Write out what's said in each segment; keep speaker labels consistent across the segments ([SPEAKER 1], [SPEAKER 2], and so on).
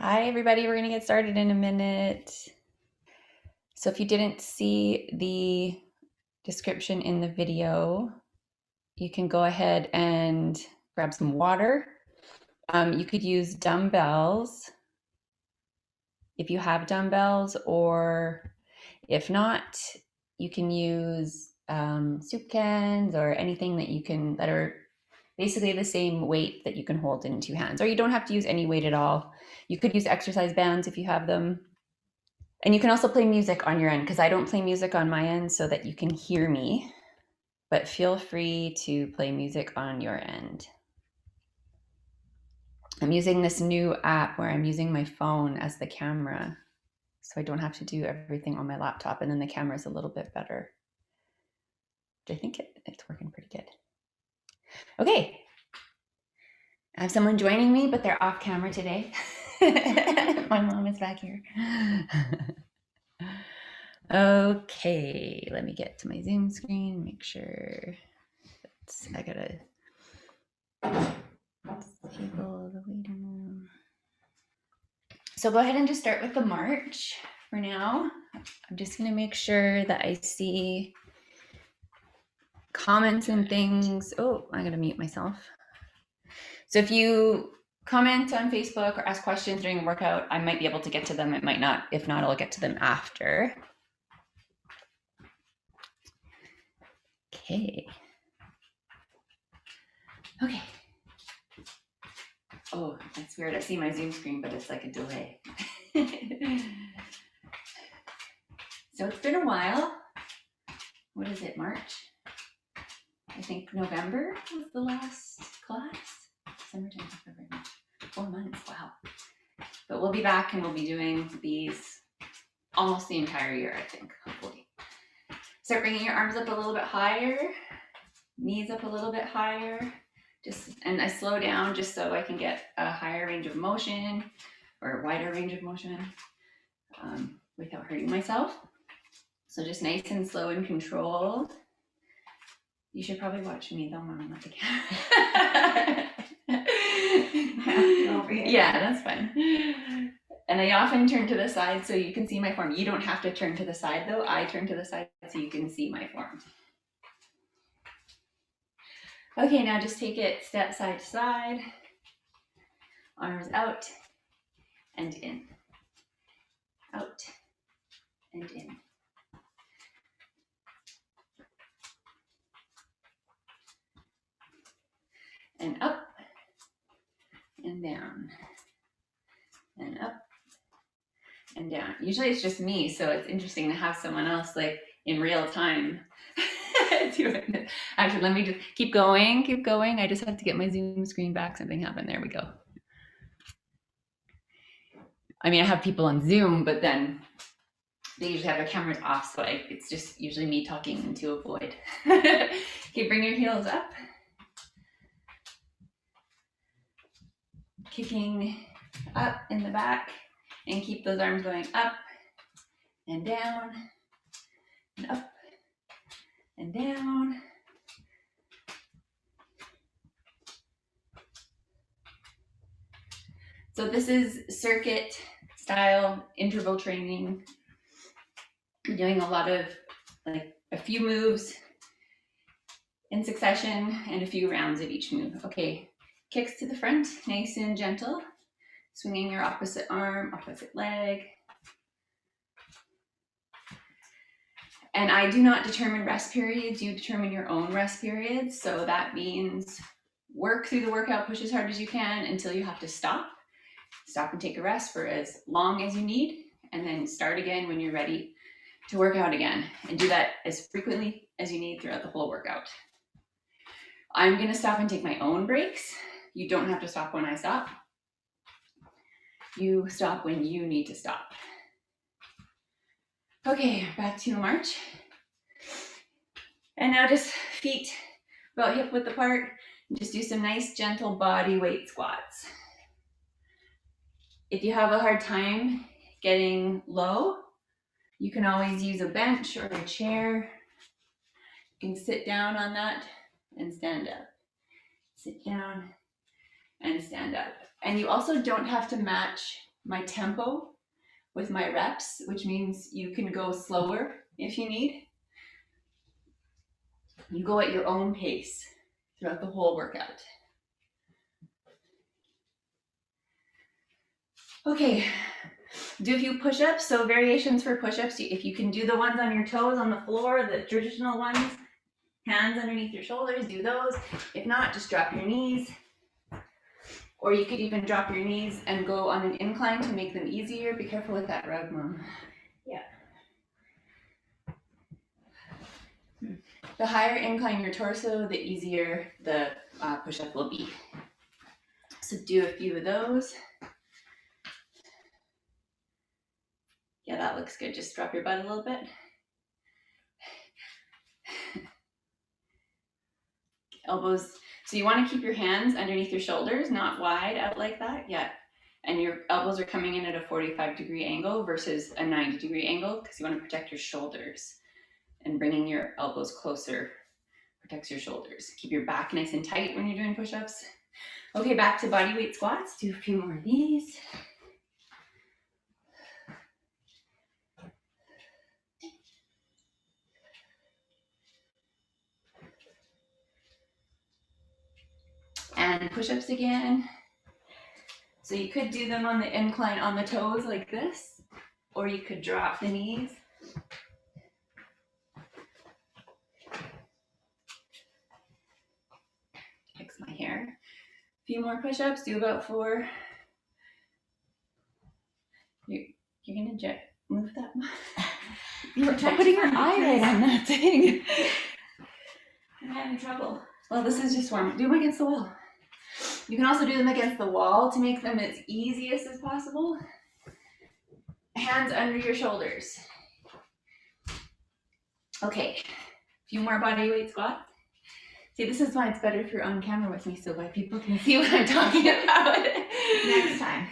[SPEAKER 1] Hi, everybody. We're going to get started in a minute. So if you didn't see the description in the video, you can go ahead and grab some water. You could use dumbbells if you have dumbbells, or if not, you can use soup cans or anything that are basically the same weight that you can hold in two hands. Or you don't have to use any weight at all. You could use exercise bands if you have them. And you can also play music on your end, because I don't play music on my end so that you can hear me, but feel free to play music on your end. I'm using this new app where I'm using my phone as the camera, so I don't have to do everything on my laptop, and then the camera is a little bit better. I think it's working pretty good. Okay, I have someone joining me, but they're off camera today. My mom is back here. Okay, let me get to my Zoom screen, make sure I gotta disable the waiting room. So go ahead and just start with the march for now. I'm just gonna make sure that I see comments and things. Oh, I gotta mute myself. So if you comment on Facebook or ask questions during a workout, I might be able to get to them. It might not. If not, I'll get to them after. Okay. Okay. Oh, that's weird. I see my Zoom screen, but it's like a delay. So it's been a while. What is it, March? I think November was the last class. Summertime, February, 4 months, wow. But we'll be back and we'll be doing these almost the entire year, I think, hopefully. Start bringing your arms up a little bit higher, knees up a little bit higher. And I slow down just so I can get a higher range of motion or a wider range of motion without hurting myself. So just nice and slow and controlled. You should probably watch me though, Mom, not the camera. Yeah, that's fine. And I often turn to the side so you can see my form. You don't have to turn to the side though. I turn to the side so you can see my form. Okay, now just take it step side to side. Arms out and in. Out and in. And up and down. And up and down. Usually it's just me, so it's interesting to have someone else like in real time doing it. Actually, let me just keep going. I just have to get my Zoom screen back. Something happened. There we go. I mean, I have people on Zoom, but then they usually have their cameras off, so it's just usually me talking to avoid. Okay, bring your heels up. Kicking up in the back, and keep those arms going up and down and up and down. So this is circuit style interval training. We're doing a lot of like a few moves in succession and a few rounds of each move. Okay, kicks to the front, nice and gentle. Swinging your opposite arm, opposite leg. And I do not determine rest periods. You determine your own rest periods. So that means work through the workout, push as hard as you can until you have to stop. Stop and take a rest for as long as you need, and then start again when you're ready to work out again. And do that as frequently as you need throughout the whole workout. I'm gonna stop and take my own breaks. You don't have to stop when I stop. You stop when you need to stop. Okay, back to march. And now just feet about hip width apart. Just do some nice gentle body weight squats. If you have a hard time getting low, you can always use a bench or a chair. You can sit down on that and stand up. Sit down and stand up. And you also don't have to match my tempo with my reps, which means you can go slower if you need. You go at your own pace throughout the whole workout. Okay, do a few push-ups. So variations for push-ups, if you can do the ones on your toes on the floor, the traditional ones, hands underneath your shoulders, do those. If not, just drop your knees. Or you could even drop your knees and go on an incline to make them easier. Be careful with that rug, Mom. Yeah. The higher incline your torso, the easier the push-up will be. So do a few of those. Yeah, that looks good. Just drop your butt a little bit. Elbows. So you want to keep your hands underneath your shoulders, not wide out like that. Yeah. And your elbows are coming in at a 45-degree angle versus a 90-degree angle because you want to protect your shoulders. And bringing your elbows closer protects your shoulders. Keep your back nice and tight when you're doing push-ups. Okay, back to body weight squats. Do a few more of these. And push-ups again. So you could do them on the incline on the toes like this, or you could drop the knees. Fix my hair. A few more push-ups, do about 4. You're gonna move that. You're putting your eye right on that thing. I'm having trouble. Well, this is just warm. Do them against the wall. You can also do them against the wall to make them as easiest as possible. Hands under your shoulders. Okay, a few more body weight squats. See, this is why it's better if you're on camera with me, so why people can see what I'm talking about.
[SPEAKER 2] Next time.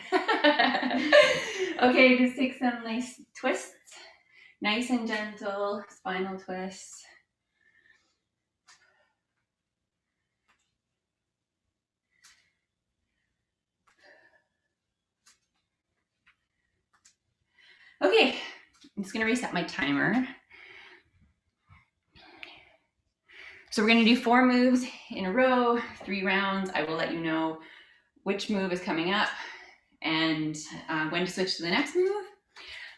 [SPEAKER 1] Okay, just take some nice twists. Nice and gentle spinal twists. Okay, I'm just gonna reset my timer. So we're gonna do 4 moves in a row, 3 rounds. I will let you know which move is coming up and when to switch to the next move.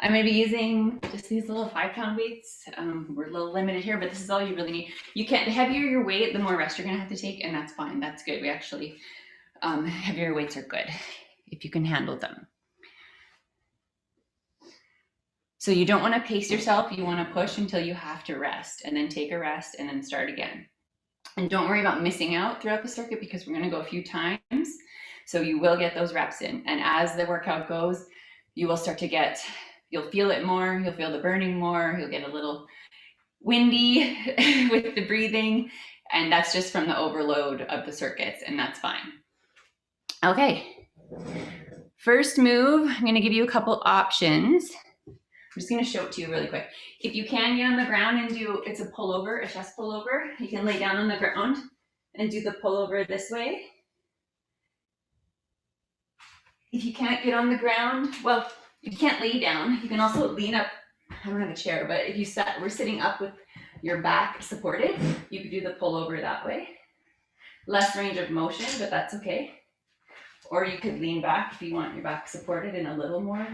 [SPEAKER 1] I'm gonna be using just these little 5-pound weights. We're a little limited here, but this is all you really need. You can't, the heavier your weight, the more rest you're gonna have to take, and that's fine, that's good. We actually, heavier weights are good if you can handle them. So you don't wanna pace yourself, you wanna push until you have to rest, and then take a rest, and then start again. And don't worry about missing out throughout the circuit because we're gonna go a few times. So you will get those reps in. And as the workout goes, you will start to get, you'll feel it more, you'll feel the burning more, you'll get a little windy with the breathing. And that's just from the overload of the circuits, and that's fine. Okay, first move, I'm gonna give you a couple options. I'm just gonna show it to you really quick. If you can get on the ground and do, it's a pullover, a chest pullover. You can lay down on the ground and do the pullover this way. If you can't get on the ground, well, if you can't lay down, you can also lean up. I don't have a chair, but if you we're sitting up with your back supported, you could do the pullover that way. Less range of motion, but that's okay. Or you could lean back if you want your back supported and a little more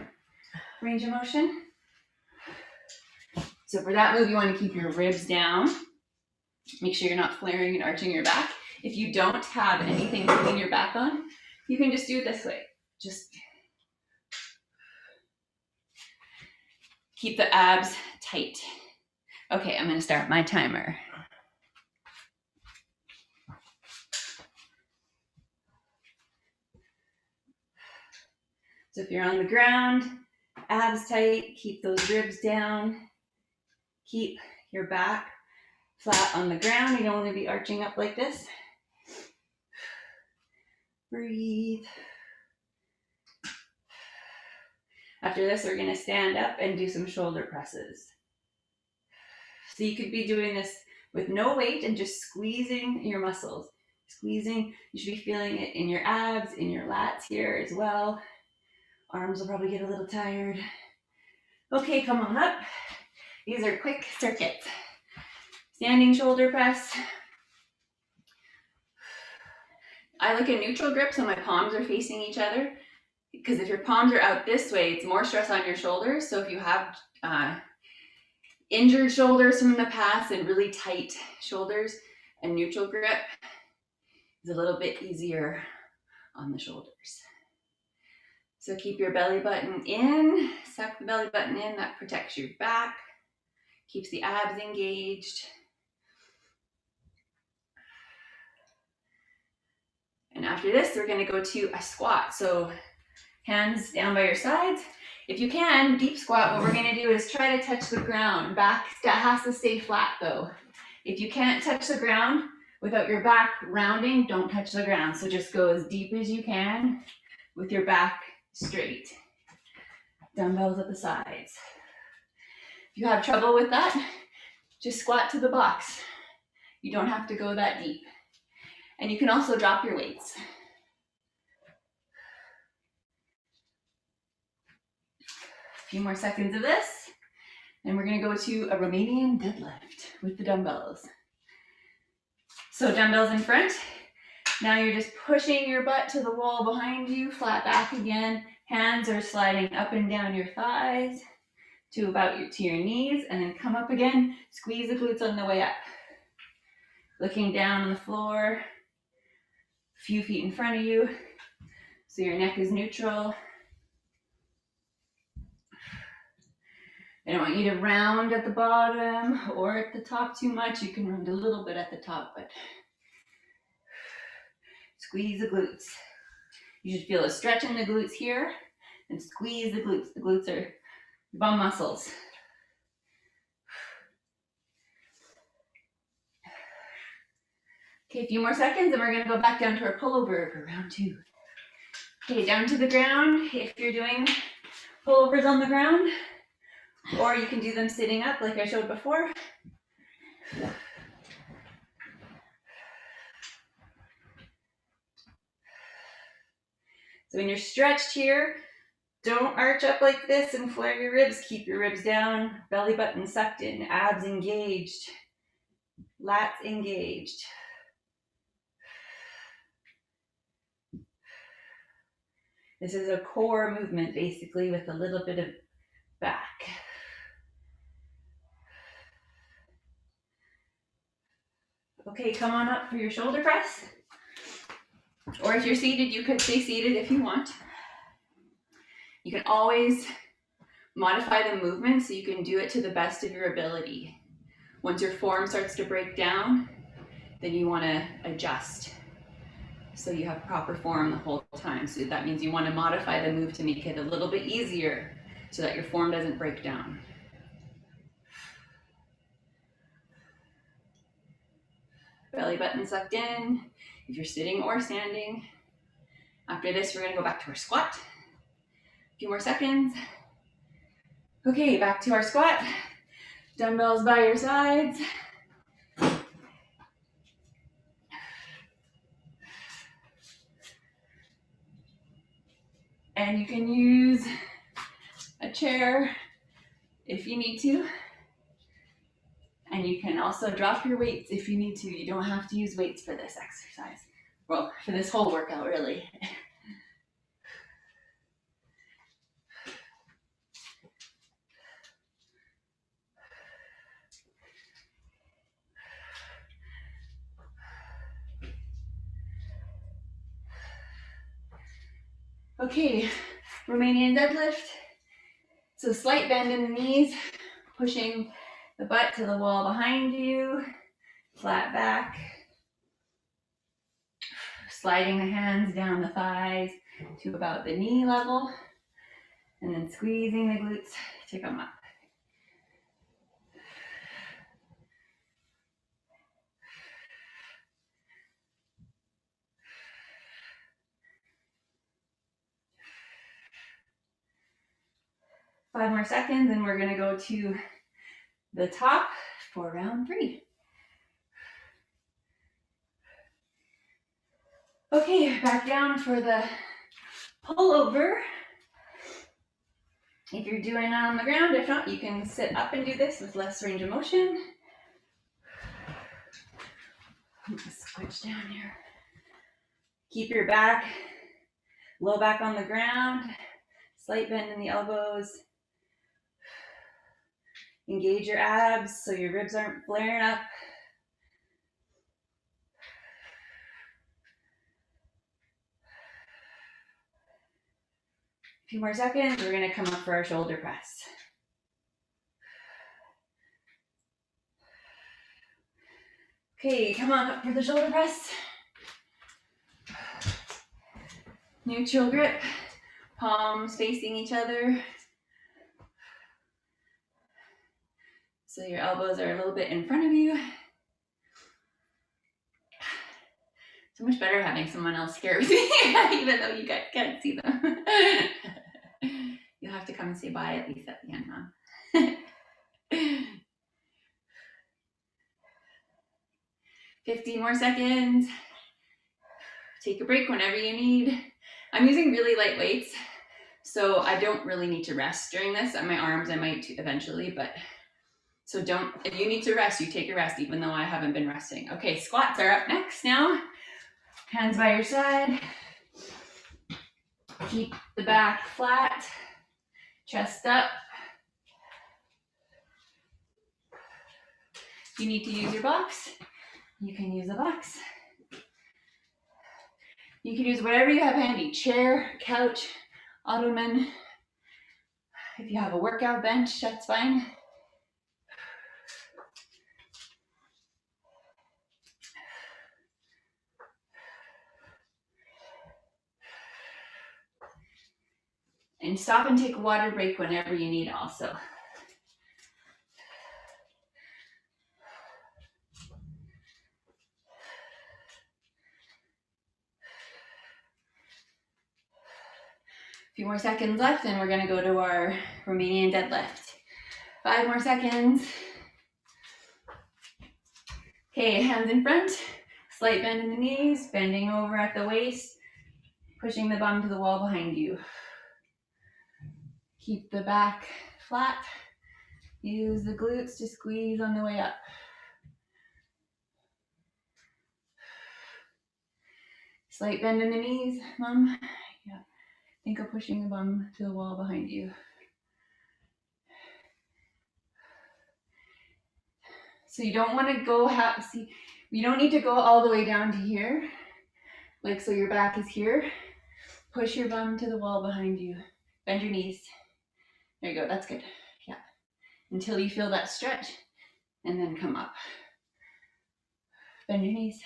[SPEAKER 1] range of motion. So for that move, you want to keep your ribs down. Make sure you're not flaring and arching your back. If you don't have anything to lean your back on, you can just do it this way. Just keep the abs tight. Okay, I'm going to start my timer. So if you're on the ground, abs tight, keep those ribs down. Keep your back flat on the ground. You don't want to be arching up like this. Breathe. After this, we're going to stand up and do some shoulder presses. So you could be doing this with no weight and just squeezing your muscles. Squeezing, you should be feeling it in your abs, in your lats here as well. Arms will probably get a little tired. Okay, come on up. These are quick circuits. Standing shoulder press. I like a neutral grip so my palms are facing each other, because if your palms are out this way, it's more stress on your shoulders. So if you have injured shoulders from the past and really tight shoulders, a neutral grip is a little bit easier on the shoulders. So keep your belly button in, suck the belly button in, that protects your back, keeps the abs engaged. And after this, we're gonna go to a squat. So hands down by your sides. If you can, deep squat, what we're gonna do is try to touch the ground. Back has to stay flat though. If you can't touch the ground without your back rounding, don't touch the ground. So just go as deep as you can with your back straight. Dumbbells at the sides. If you have trouble with that, just squat to the box. You don't have to go that deep. And you can also drop your weights. A few more seconds of this, and we're gonna go to a Romanian deadlift with the dumbbells. So dumbbells in front. Now you're just pushing your butt to the wall behind you, flat back again. Hands are sliding up and down your thighs to about to your knees, and then come up again. Squeeze the glutes on the way up. Looking down on the floor, a few feet in front of you, so your neck is neutral. I don't want you to round at the bottom or at the top too much. You can round a little bit at the top, but squeeze the glutes. You should feel a stretch in the glutes here and squeeze the glutes. The glutes are bum muscles. Okay, a few more seconds and we're gonna go back down to our pullover for round 2. Okay, down to the ground if you're doing pullovers on the ground, or you can do them sitting up like I showed before. So when you're stretched here, don't arch up like this and flare your ribs. Keep your ribs down, belly button sucked in, abs engaged, lats engaged. This is a core movement basically with a little bit of back. Okay, come on up for your shoulder press. Or if you're seated, you could stay seated if you want. You can always modify the movement so you can do it to the best of your ability. Once your form starts to break down, then you want to adjust so you have proper form the whole time. So that means you want to modify the move to make it a little bit easier so that your form doesn't break down. Belly button sucked in, if you're sitting or standing. After this, we're gonna go back to our squat. A few more seconds. Okay, back to our squat. Dumbbells by your sides. And you can use a chair if you need to. And you can also drop your weights if you need to. You don't have to use weights for this exercise. Well, for this whole workout, really. Okay, Romanian deadlift. So slight bend in the knees, pushing the butt to the wall behind you, flat back. Sliding the hands down the thighs to about the knee level, and then squeezing the glutes to come up. Five more seconds and we're gonna go to the top for round 3. Okay, back down for the pullover. if you're doing it on the ground. If not, you can sit up and do this with less range of motion. I'm gonna switch down here. Keep your back, low back on the ground, slight bend in the elbows. Engage your abs so your ribs aren't flaring up. A few more seconds, we're gonna come up for our shoulder press. Okay, come on up for the shoulder press. Neutral grip, palms facing each other. So your elbows are a little bit in front of you. So much better having someone else here with me, even though you guys can't see them. You'll have to come and say bye at least at the end, huh? 50 more seconds. Take a break whenever you need. I'm using really light weights, so I don't really need to rest during this. On my arms, I might eventually, but so don't, if you need to rest, you take a rest, even though I haven't been resting. Okay, squats are up next now. Hands by your side. Keep the back flat, chest up. If you need to use your box, you can use a box. You can use whatever you have handy, chair, couch, ottoman. If you have a workout bench, that's fine. And stop and take a water break whenever you need also. A few more seconds left, and we're gonna go to our Romanian deadlift. 5 more seconds. Okay, hands in front, slight bend in the knees, bending over at the waist, pushing the bum to the wall behind you. Keep the back flat. Use the glutes to squeeze on the way up. Slight bend in the knees, mom. Yeah. Think of pushing the bum to the wall behind you. So you don't want to go, you don't need to go all the way down to here. Like, so your back is here. Push your bum to the wall behind you. Bend your knees. There you go, that's good. Yeah. Until you feel that stretch, and then come up. Bend your knees.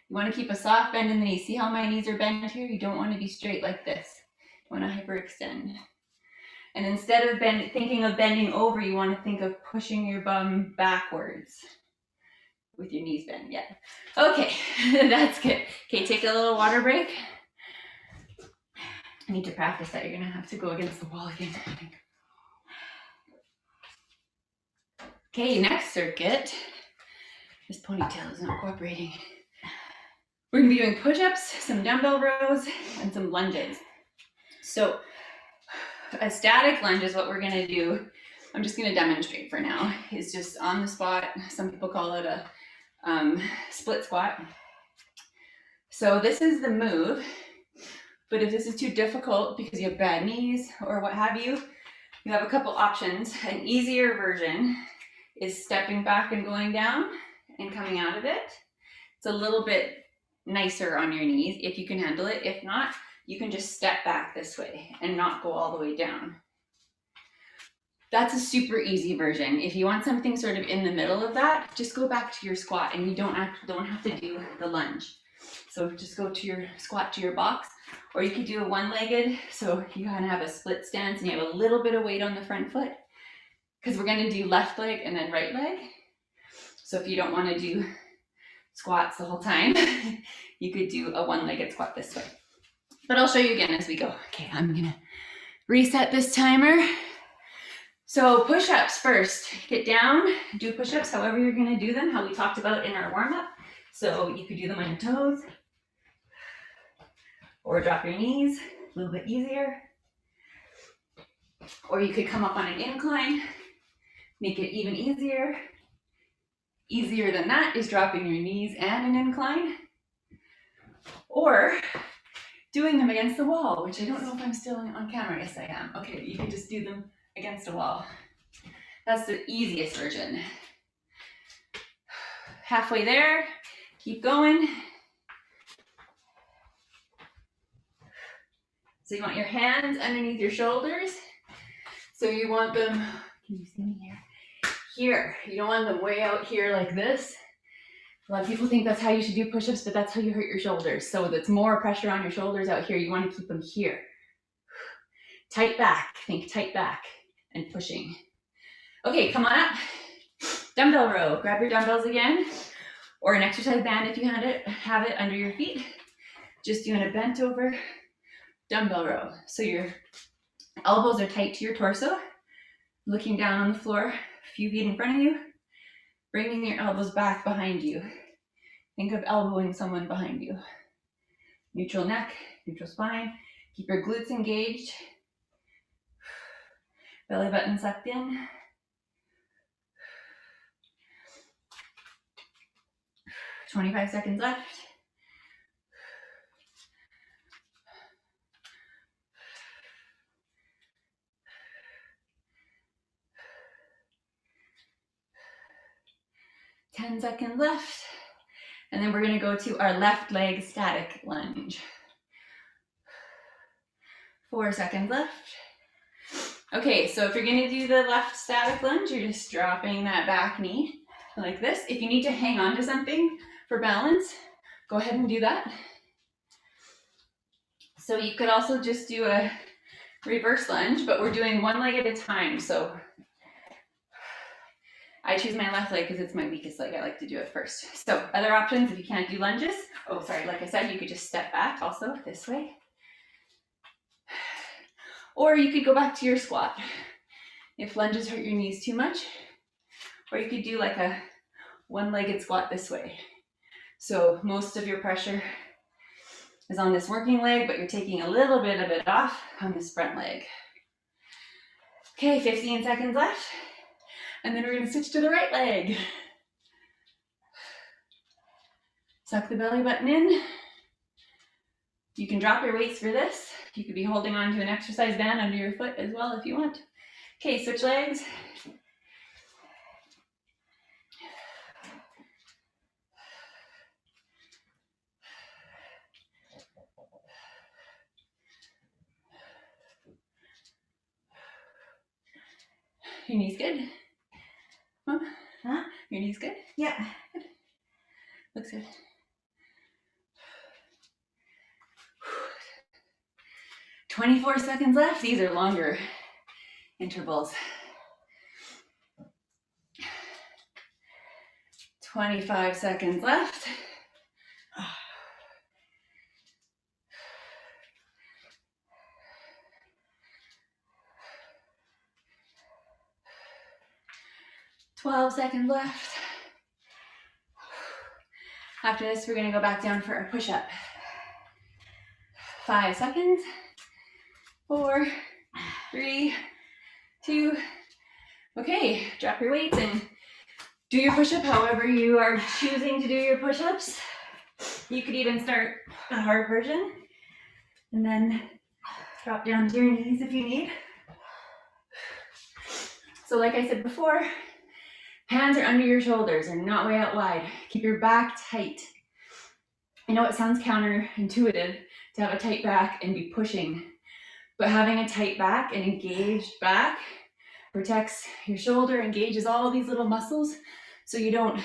[SPEAKER 1] You want to keep a soft bend in the knees. See how my knees are bent here? You don't want to be straight like this. You want to hyperextend. And instead of thinking of bending over, you want to think of pushing your bum backwards with your knees bent. Yeah. Okay, that's good. Okay, take a little water break. I need to practice that. You're going to have to go against the wall again, I think. Okay, next circuit. This ponytail is not cooperating. We're going to be doing push-ups, some dumbbell rows, and some lunges. So a static lunge is what we're going to do. I'm just going to demonstrate for now. It's just on the spot. Some people call it a split squat. So this is the move. But if this is too difficult because you have bad knees or what have you, you have a couple options. An easier version is stepping back and going down and coming out of it. It's a little bit nicer on your knees if you can handle it. If not, you can just step back this way and not go all the way down. That's a super easy version. If you want something sort of in the middle of that, just go back to your squat and you don't have to do the lunge. So just go to your squat to your box, or you could do a one-legged, so you kind of have a split stance and you have a little bit of weight on the front foot, because we're going to do left leg and then right leg. So if you don't want to do squats the whole time, you could do a one-legged squat this way. But I'll show you again as we go. Okay, I'm going to reset this timer. So push-ups first. Get down, do push-ups however you're going to do them, how we talked about in our warm-up. So you could do them on your toes, or drop your knees, a little bit easier. Or you could come up on an incline, make it even easier. Easier than that is dropping your knees and an incline. Or doing them against the wall, which I don't know if I'm still on camera. Yes, I am. Okay, you can just do them against a wall. That's the easiest version. Halfway there, keep going. So you want your hands underneath your shoulders. So you want them, can you see me here? Here, you don't want them way out here like this. A lot of people think that's how you should do push-ups, but that's how you hurt your shoulders. So that's more pressure on your shoulders out here. You want to keep them here. Tight back, think tight back and pushing. Okay, come on up. Dumbbell row, grab your dumbbells again, or an exercise band if you have it under your feet. Just doing a bent over dumbbell row. So your elbows are tight to your torso, looking down on the floor, a few feet in front of you, bringing your elbows back behind you. Think of elbowing someone behind you. Neutral neck, neutral spine. Keep your glutes engaged. Belly button sucked in. "25 seconds left. "10 seconds left. And then we're going to go to our left leg static lunge. 4 seconds left. Okay, so if you're going to do the left static lunge, you're just dropping that back knee like this. If you need to hang on to something for balance, go ahead and do that. So you could also just do a reverse lunge, but we're doing one leg at a time. So I choose my left leg because it's my weakest leg. I like to do it first. So other options, if you can't do lunges, like I said, you could just step back also this way. Or you could go back to your squat if lunges hurt your knees too much. Or you could do like a one-legged squat this way. So most of your pressure is on this working leg, but you're taking a little bit of it off on this front leg. Okay, 15 seconds left. And then we're going to switch to the right leg. Suck the belly button in. You can drop your weights for this. You could be holding on to an exercise band under your foot as well if you want. Okay, switch legs. Your knees good? Huh? Your knees good? Yeah. Good. Looks good. 24 seconds left. These are longer intervals. 25 seconds left. "12 seconds left. After this, we're going to go back down for a push-up. 5 seconds. 4, 3, 2. Okay, drop your weights and do your push-up however you are choosing to do your push-ups. You could even start a hard version and then drop down to your knees if you need. So like I said before, hands are under your shoulders and not way out wide. Keep your back tight. I know it sounds counterintuitive to have a tight back and be pushing, but having a tight back and engaged back protects your shoulder, engages all these little muscles so you don't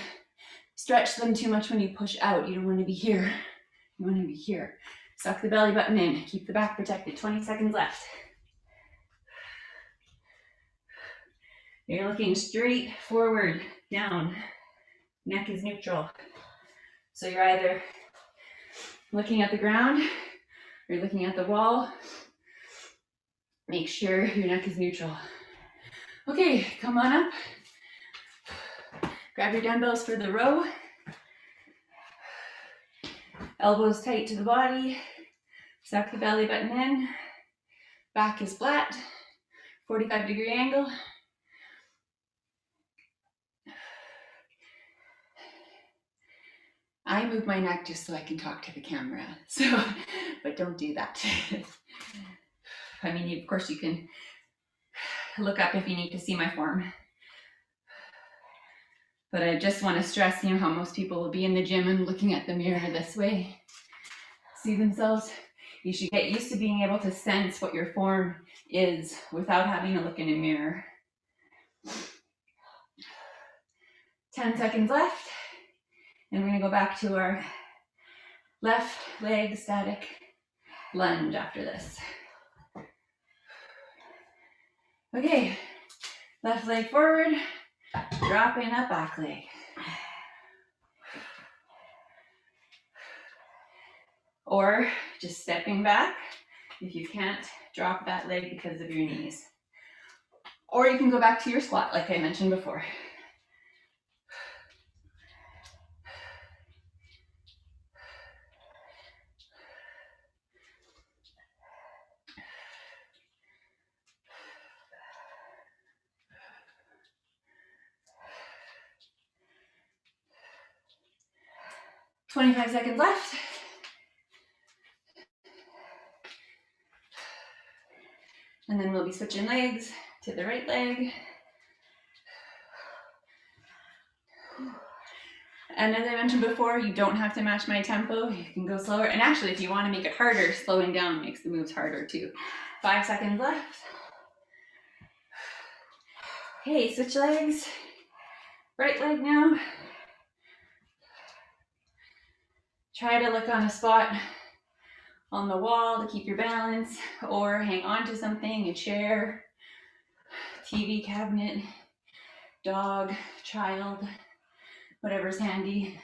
[SPEAKER 1] stretch them too much when you push out. You don't want to be here. You want to be here. Suck the belly button in. Keep the back protected. 20 seconds left. You're looking straight forward, down. Neck is neutral. So you're either looking at the ground or you're looking at the wall. Make sure your neck is neutral. Okay, come on up. Grab your dumbbells for the row. Elbows tight to the body. Suck the belly button in. Back is flat. 45-degree angle. I move my neck just so I can talk to the camera, so, but don't do that. I mean, of course you can look up if you need to see my form. But I just want to stress, you know, how most people will be in the gym and looking at the mirror this way, see themselves. You should get used to being able to sense what your form is without having to look in a mirror. 10 seconds left. And we're gonna go back to our left leg static lunge after this. Okay, left leg forward, dropping that back leg. Or just stepping back if you can't drop that leg because of your knees. Or you can go back to your squat like I mentioned before. "25 seconds left. And then we'll be switching legs to the right leg. And as I mentioned before, you don't have to match my tempo. You can go slower. And actually, if you want to make it harder, slowing down makes the moves harder too. 5 seconds left. Okay, switch legs. Right leg now. Try to look on a spot on the wall to keep your balance, or hang on to something, a chair, TV cabinet, dog, child, whatever's handy,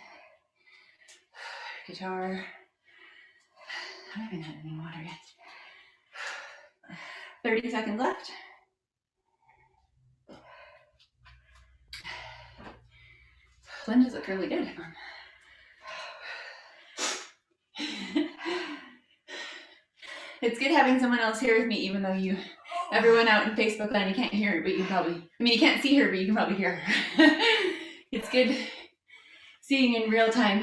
[SPEAKER 1] guitar. I haven't had any water yet. 30 seconds left. Lunges look really good. It's good having someone else here with me, even though everyone out in Facebook land, you can't hear her, but you can probably, you can't see her, but you can probably hear her. It's good seeing in real time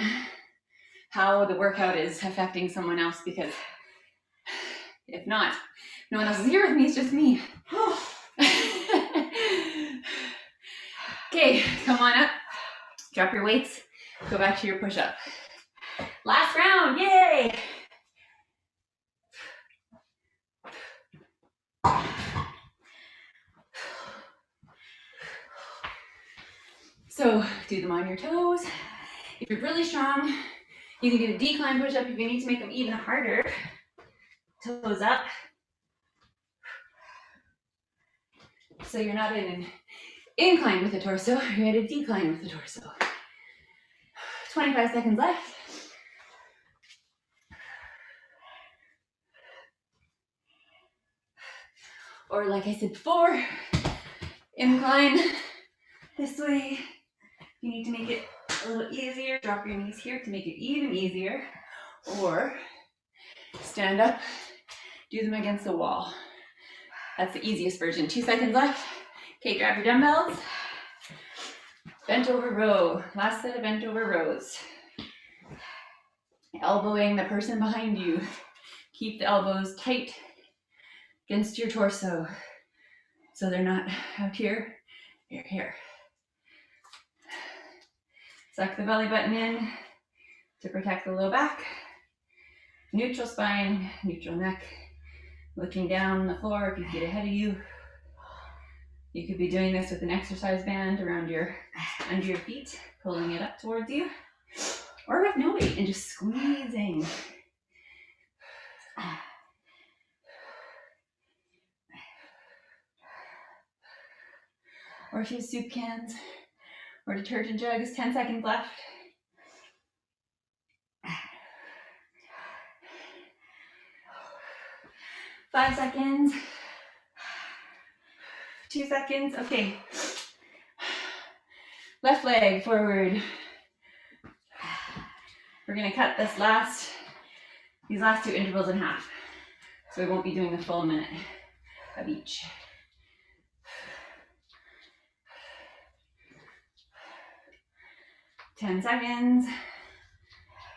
[SPEAKER 1] how the workout is affecting someone else, because if not, no one else is here with me, it's just me. Okay, come on up, drop your weights, go back to your push-up. Last round, yay! So do them on your toes. If you're really strong, you can do a decline push-up if you need to make them even harder. Toes up. So you're not in an incline with the torso, you're at a decline with the torso. 25 seconds left. Or like I said before, incline this way. You need to make it a little easier. Drop your knees here to make it even easier. Or stand up, do them against the wall. That's the easiest version. 2 seconds left. Okay, grab your dumbbells. Bent over row. Last set of bent over rows. Elbowing the person behind you. Keep the elbows tight against your torso, so they're not out here, they're here. Suck the belly button in to protect the low back. Neutral spine, neutral neck. Looking down on the floor if you get ahead of you. You could be doing this with an exercise band around under your feet, pulling it up towards you. Or with no weight and just squeezing. Or if you have soup cans or detergent jugs, 10 seconds left. Five seconds. 2 seconds. Okay. Left leg forward. We're gonna cut these last 2 intervals in half. So we won't be doing the full minute of each. 10 seconds,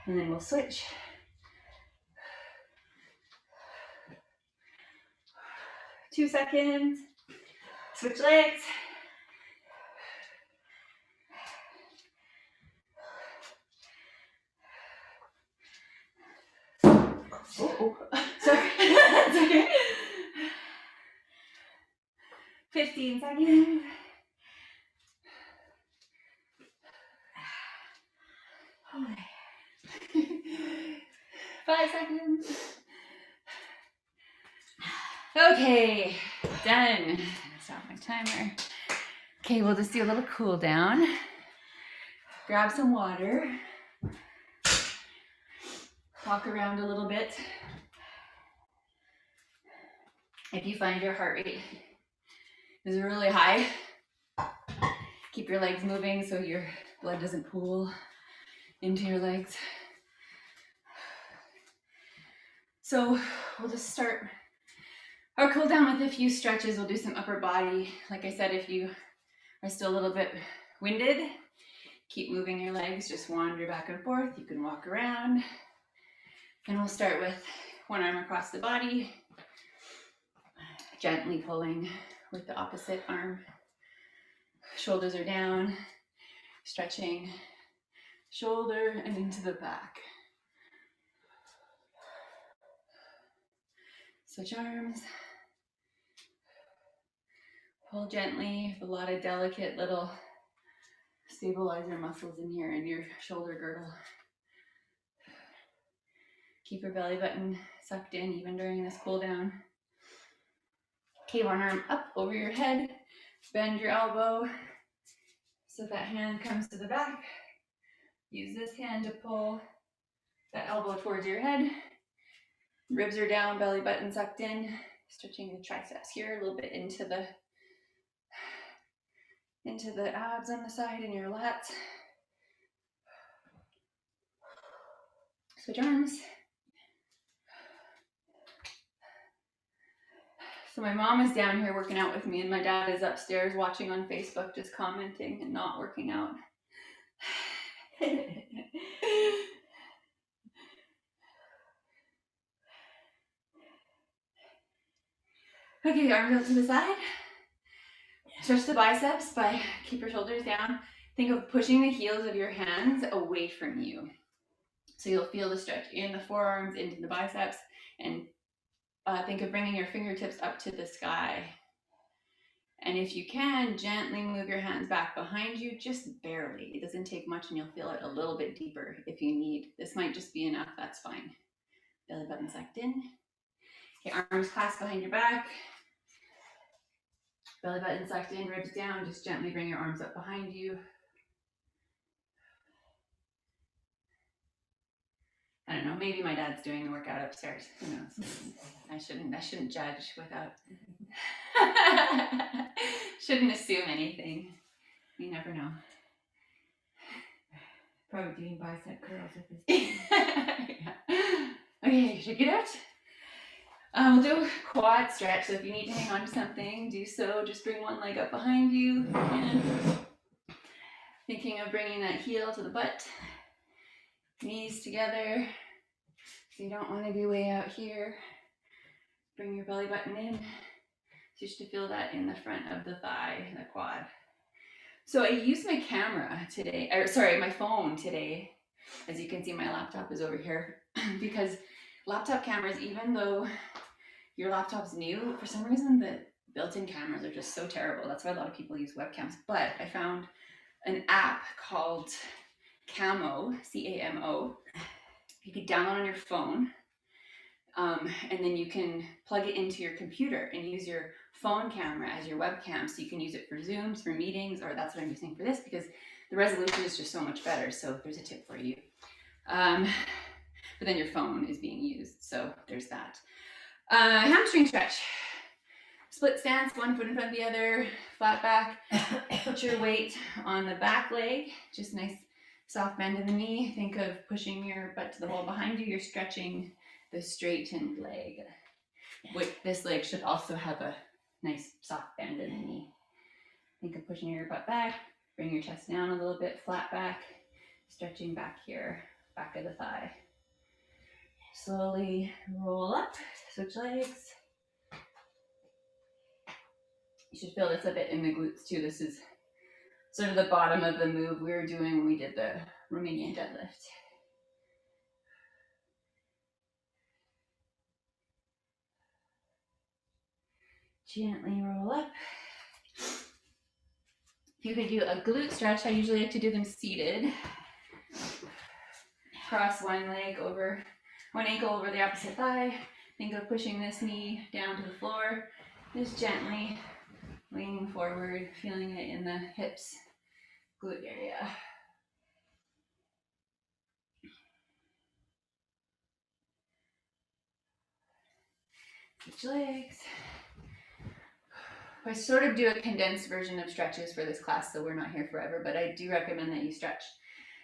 [SPEAKER 1] and then we'll switch. 2 seconds, switch legs. Oh, sorry. That's okay. 15 seconds. Okay. 5 seconds. Okay, done. Stop my timer. Okay, we'll just do a little cool down. Grab some water. Walk around a little bit. If you find your heart rate is really high, keep your legs moving so your blood doesn't pool into your legs. So we'll just start our cool down with a few stretches. We'll do some upper body. Like I said, if you are still a little bit winded, keep moving your legs, just wander back and forth. You can walk around. And we'll start with one arm across the body, gently pulling with the opposite arm. Shoulders are down, stretching shoulder and into the back. Switch arms. Pull gently with a lot of delicate little stabilizer muscles in here in your shoulder girdle. Keep your belly button sucked in even during this cool down. Okay, one arm up over your head. Bend your elbow so that hand comes to the back. Use this hand to pull that elbow towards your head. Ribs are down, belly button sucked in. Stretching the triceps here, a little bit into the abs on the side and your lats. Switch arms. So my mom is down here working out with me, and my dad is upstairs watching on Facebook, just commenting and not working out. Okay, arms out to the side. Stretch the biceps by keep your shoulders down. Think of pushing the heels of your hands away from you. So you'll feel the stretch in the forearms, into the biceps, and think of bringing your fingertips up to the sky. And if you can, gently move your hands back behind you, just barely. It doesn't take much and you'll feel it a little bit deeper if you need. This might just be enough, that's fine. Belly button sucked in. Okay, arms clasped behind your back. Belly button sucked in, ribs down. Just gently bring your arms up behind you. I don't know, maybe my dad's doing the workout upstairs. Who knows? I shouldn't judge without shouldn't assume anything. You never know.
[SPEAKER 2] Probably doing bicep curls with his
[SPEAKER 1] Yeah. Okay, shake it out. We'll do a quad stretch. So if you need to hang on to something, do so. Just bring one leg up behind you. And thinking of bringing that heel to the butt. Knees together. So you don't want to be way out here. Bring your belly button in. Just to feel that in the front of the thigh, the quad. So I used my camera today, my phone today. As you can see, my laptop is over here because laptop cameras, even though your laptop's new, for some reason the built-in cameras are just so terrible. That's why a lot of people use webcams. But I found an app called Camo, C-A-M-O. You can download on your phone, and then you can plug it into your computer and use your phone camera as your webcam. So you can use it for Zooms, for meetings, or that's what I'm using for this because the resolution is just so much better. So there's a tip for you. But then your phone is being used. So there's that. Hamstring stretch. Split stance, one foot in front of the other, flat back. Put your weight on the back leg. Just nice soft bend in the knee. Think of pushing your butt to the wall behind you. You're stretching the straightened leg. This leg should also have a nice soft bend in the knee. Think of pushing your butt back. Bring your chest down a little bit, flat back. stretching back here, back of the thigh. Slowly roll up, switch legs. You should feel this a bit in the glutes too. This is sort of the bottom of the move we were doing when we did the Romanian deadlift. Gently roll up. If you could do a glute stretch, I usually like to do them seated. Cross one leg over, one ankle over the opposite thigh. Think of pushing this knee down to the floor. Just gently leaning forward, feeling it in the hips, glute area. Switch legs. I sort of do a condensed version of stretches for this class, so we're not here forever, but I do recommend that you stretch.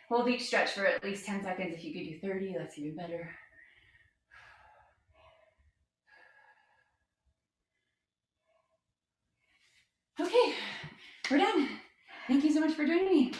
[SPEAKER 1] Hold each stretch for at least 10 seconds. If you could do 30, that's even better. Okay, we're done. Thank you so much for joining me.